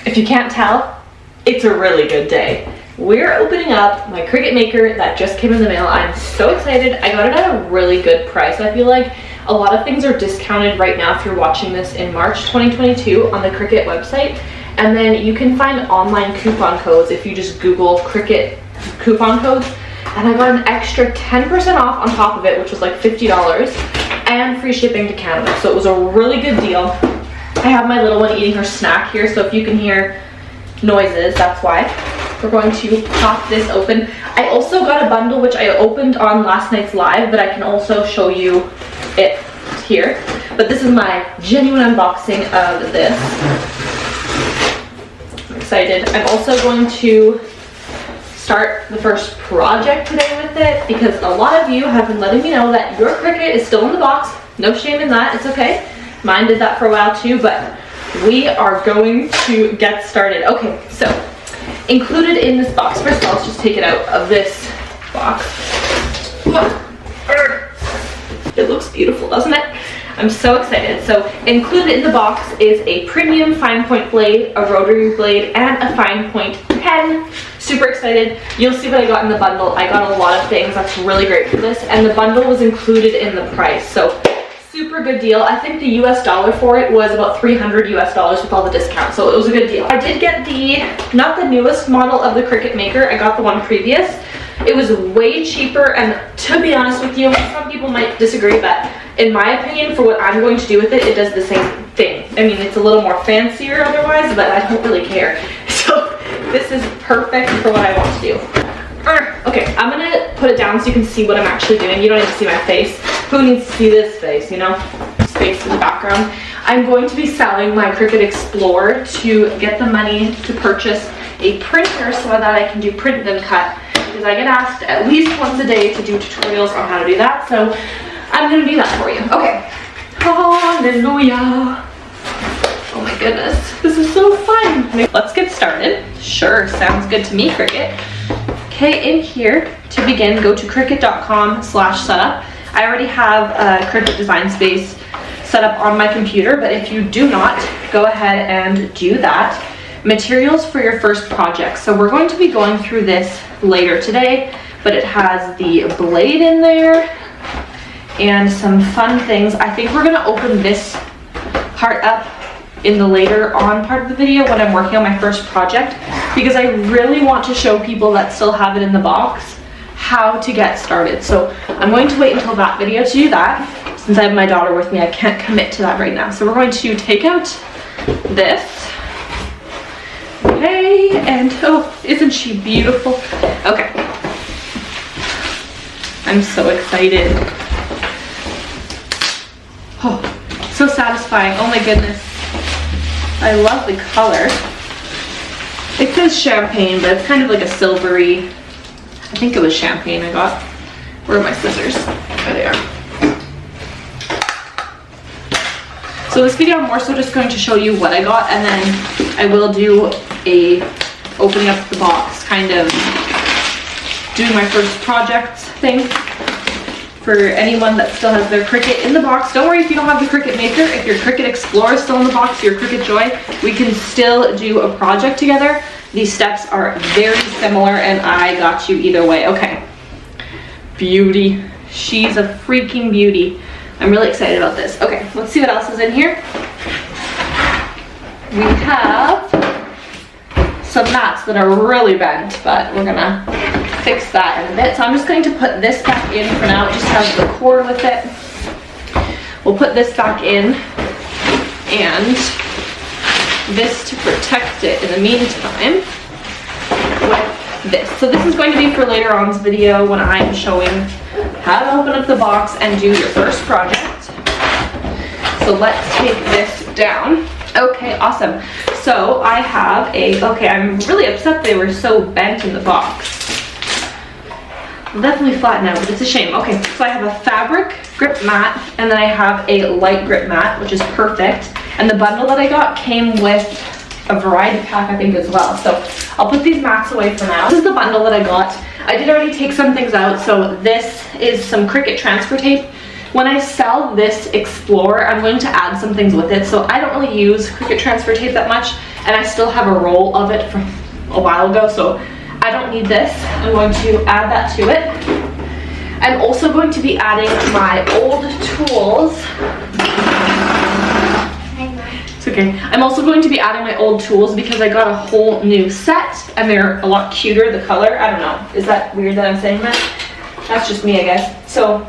If you can't tell, it's a really good day. We're opening up my Cricut Maker that just came in the mail. I'm so excited. I got it at a really good price. I feel like a lot of things are discounted right now if you're watching this in March 2022 on the Cricut website. And then you can find online coupon codes if you just Google Cricut coupon codes. And I got an extra 10% off on top of it, which was like $50, and free shipping to Canada. So it was a really good deal. I have my little one eating her snack here, so if you can hear noises, that's why. We're going to pop this open. I also got a bundle which I opened on last night's live, but I can also show you it here. But this is my genuine unboxing of this. I'm excited. I'm also going to start the first project today with it because a lot of you have been letting me know that your Cricut is still in the box. No shame in that, it's okay. Mine did that for a while too, but we are going to get started. Okay, so included in this box, first of all, let's just take it out of this box. It looks beautiful, doesn't it? I'm so excited. So included in the box is a premium fine point blade, a rotary blade, and a fine point pen. Super excited. You'll see what I got in the bundle. I got a lot of things. That's really great for this. And the bundle was included in the price. So super good deal. I think the US dollar for it was about $300 US with all the discounts, so it was a good deal. I did get not the newest model of the Cricut Maker, I got the one previous. It was way cheaper, and to be honest with you, some people might disagree, but in my opinion, for what I'm going to do with it, it does the same thing. I mean, it's a little more fancier otherwise, but I don't really care. So this is perfect for what I want to do. Okay, I'm gonna put it down so you can see what I'm actually doing. You don't need to see my face. Who needs to see this face, you know? Space in the background. I'm going to be selling my Cricut Explorer to get the money to purchase a printer so that I can do print and cut, because I get asked at least once a day to do tutorials on how to do that, so I'm gonna do that for you. Okay. Hallelujah. Oh my goodness, this is so fun. Let's get started. Sure, sounds good to me, Cricut. Okay, in here, to begin, go to cricut.com/setup. I already have a Cricut Design Space set up on my computer, but if you do not, go ahead and do that. Materials for your first project. So we're going to be going through this later today, but it has the blade in there and some fun things. I think we're gonna open this part up in the later on part of the video when I'm working on my first project, because I really want to show people that still have it in the box how to get started. So I'm going to wait until that video to do that. Since I have my daughter with me, I can't commit to that right now. So we're going to take out this. Okay, and oh, isn't she beautiful? Okay. I'm so excited. Oh, so satisfying. Oh my goodness. I love the color. It says champagne, but it's kind of like a silvery, I think it was champagne I got. Where are my scissors? There they are. So this video I'm more so just going to show you what I got, and then I will do a opening up the box, kind of doing my first project thing. For anyone that still has their Cricut in the box, don't worry if you don't have the Cricut Maker. If your Cricut Explorer is still in the box, your Cricut Joy, we can still do a project together. These steps are very similar, and I got you either way. Okay, beauty. She's a freaking beauty. I'm really excited about this. Okay, let's see what else is in here. We have some mats that are really bent, but we're gonna fix that in a bit. So I'm just going to put this back in for now. It just has the cord with it. We'll put this back in and this to protect it in the meantime with this. So this is going to be for later on's video when I'm showing how to open up the box and do your first project. So let's take this down. Okay, awesome. So I have okay, I'm really upset they were so bent in the box. They'll definitely flatten out, but it's a shame. Okay, so I have a fabric grip mat, and then I have a light grip mat, which is perfect. And the bundle that I got came with a variety pack, I think, as well. So I'll put these mats away for now. This is the bundle that I got. I did already take some things out. So this is some Cricut transfer tape. When I sell this Explorer, I'm going to add some things with it. So I don't really use Cricut transfer tape that much, and I still have a roll of it from a while ago, so I don't need this. I'm going to add that to it. I'm also going to be adding my old tools. It's okay. I'm also going to be adding my old tools because I got a whole new set and they're a lot cuter, the color. I don't know. Is that weird that I'm saying that? That's just me, I guess. So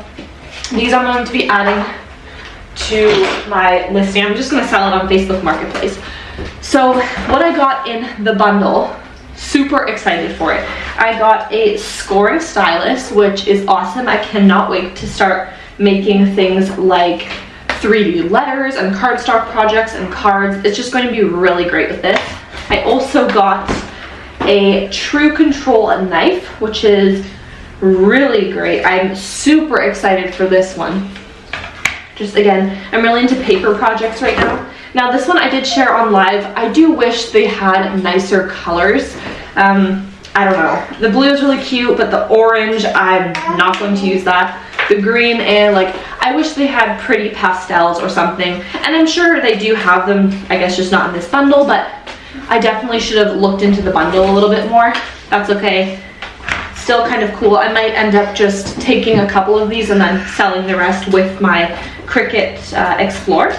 these I'm going to be adding to my listing. I'm just going to sell it on Facebook Marketplace. So what I got in the bundle, super excited for it. I got a scoring stylus, which is awesome. I cannot wait to start making things like 3D letters and cardstock projects and cards. It's just going to be really great with this. I also got a True Control knife, which is really great. I'm super excited for this one. Just again, I'm really into paper projects right now. Now this one I did share on live. I do wish they had nicer colors. I don't know. The blue is really cute, but the orange, I'm not going to use that. The green, and like, I wish they had pretty pastels or something. And I'm sure they do have them, I guess just not in this bundle, but I definitely should have looked into the bundle a little bit more. That's okay. Still kind of cool. I might end up just taking a couple of these and then selling the rest with my Cricut Explore.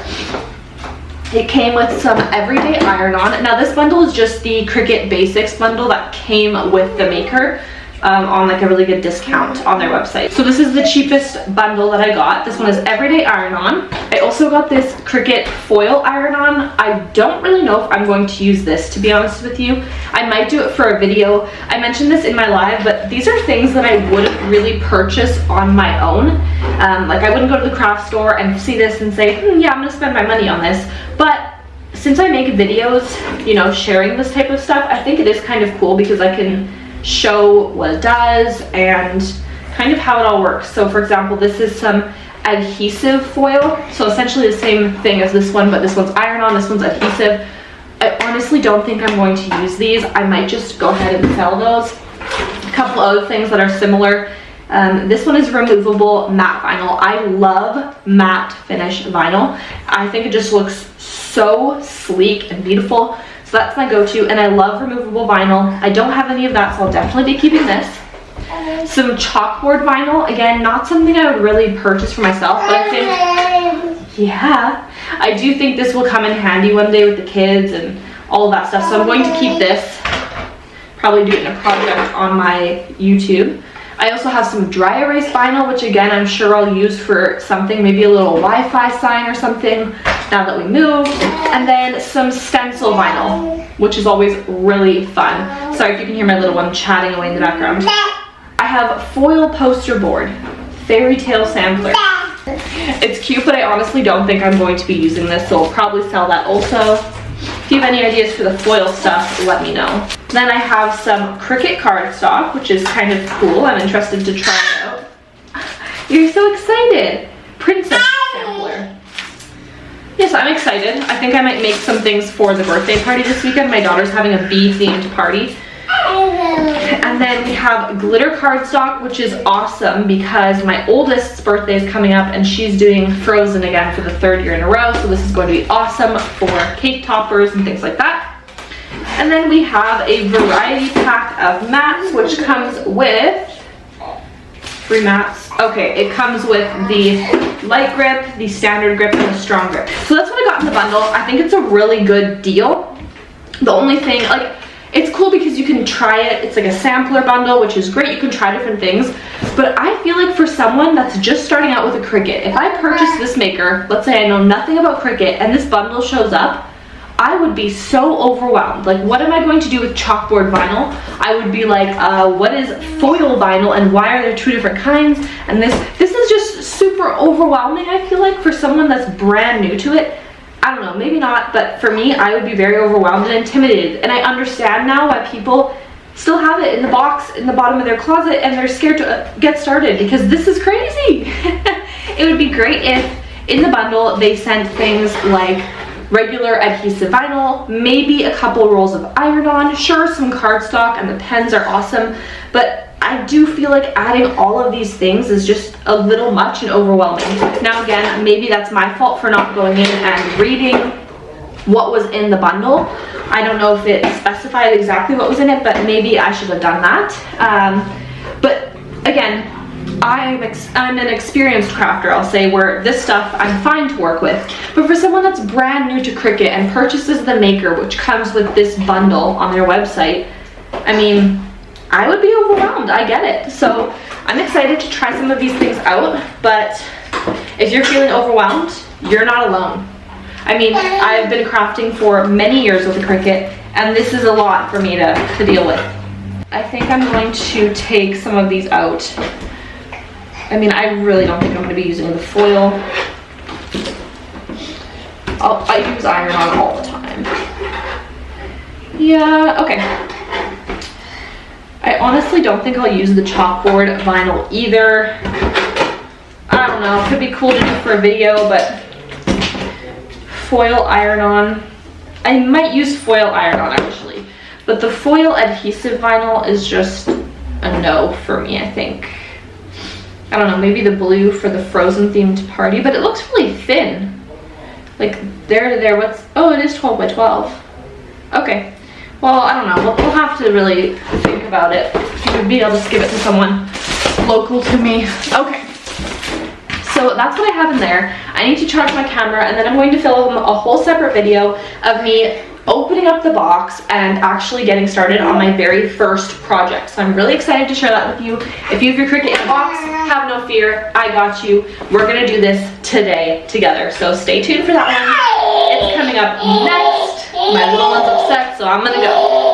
It came with some everyday iron-on. Now this bundle is just the Cricut Basics bundle that came with the Maker on like a really good discount on their website. So this is the cheapest bundle that I got. This one is everyday iron-on. I also got this Cricut foil iron-on. I don't really know if I'm going to use this, to be honest with you. I might do it for a video. I mentioned this in my live, but these are things that I wouldn't really purchase on my own. Like I wouldn't go to the craft store and see this and say, yeah, I'm gonna spend my money on this. But since I make videos, you know, sharing this type of stuff, I think it is kind of cool because I can show what it does and kind of how it all works. So for example, this is some adhesive foil. So essentially the same thing as this one, but this one's iron-on, this one's adhesive. I honestly don't think I'm going to use these. I might just go ahead and sell those. A couple other things that are similar. This one is removable matte vinyl. I love matte finish vinyl. I think it just looks so sleek and beautiful. So that's my go-to, and I love removable vinyl. I don't have any of that, so I'll definitely be keeping this. Some chalkboard vinyl. Again, not something I would really purchase for myself, but I think, yeah, I do think this will come in handy one day with the kids and all of that stuff. So I'm going to keep this, probably do it in a project on my YouTube. I also have some dry erase vinyl, which again, I'm sure I'll use for something, maybe a little Wi-Fi sign or something now that we moved. And then some stencil vinyl, which is always really fun. Sorry if you can hear my little one chatting away in the background. I have foil poster board, fairy tale sampler. It's cute, but I honestly don't think I'm going to be using this, so I'll probably sell that also. If you have any ideas for the foil stuff, let me know. Then I have some Cricut Cardstock, which is kind of cool. I'm interested to try it out. You're so excited. Princess sampler. Yes, I'm excited. I think I might make some things for the birthday party this weekend. My daughter's having a bee-themed party. And then we have glitter cardstock, which is awesome because my oldest's birthday is coming up and she's doing Frozen again for the 3rd year in a row. So this is going to be awesome for cake toppers and things like that. And then we have a variety pack of mats, which comes with 3 mats. Okay, it comes with the light grip, the standard grip, and the strong grip. So that's what I got in the bundle. I think it's a really good deal. The only thing, like, it's cool because you can try it. It's like a sampler bundle, which is great. You can try different things. But I feel like for someone that's just starting out with a Cricut, if I purchase this Maker, let's say I know nothing about Cricut, and this bundle shows up, I would be so overwhelmed. Like, what am I going to do with chalkboard vinyl? I would be like, what is foil vinyl and why are there 2 different kinds? And this is just super overwhelming, I feel like, for someone that's brand new to it. I don't know, maybe not, but for me, I would be very overwhelmed and intimidated. And I understand now why people still have it in the box in the bottom of their closet and they're scared to get started because this is crazy. It would be great if in the bundle they sent things like regular adhesive vinyl, maybe a couple rolls of iron-on, sure, some cardstock, and the pens are awesome, but I do feel like adding all of these things is just a little much and overwhelming. Now again, maybe that's my fault for not going in and reading what was in the bundle. I don't know if it specified exactly what was in it, but maybe I should have done that. But again, I'm an experienced crafter, I'll say, where this stuff I'm fine to work with. But for someone that's brand new to Cricut and purchases the Maker, which comes with this bundle on their website, I mean, I would be overwhelmed. I get it. So I'm excited to try some of these things out, but if you're feeling overwhelmed, you're not alone. I mean, I've been crafting for many years with the Cricut, and this is a lot for me to deal with. I think I'm going to take some of these out. I mean, I really don't think I'm going to be using the foil. I use iron-on all the time. Yeah, okay. I honestly don't think I'll use the chalkboard vinyl either. I don't know, it could be cool to do for a video, but foil iron-on. I might use foil iron-on actually, but the foil adhesive vinyl is just a no for me, I think. I don't know, maybe the blue for the Frozen themed party, but it looks really thin. Like there to there, oh, it is 12 by 12. Okay, well, I don't know, we'll have to really think about it. Maybe I'll just give it to someone local to me. Okay, so that's what I have in there. I need to charge my camera, and then I'm going to film a whole separate video of me opening up the box and actually getting started on my very first project. So I'm really excited to share that with you. If you have your Cricut in a box, have no fear, I got you. We're gonna do this today together, so stay tuned for that one. It's coming up next. My little one's upset, so I'm gonna go.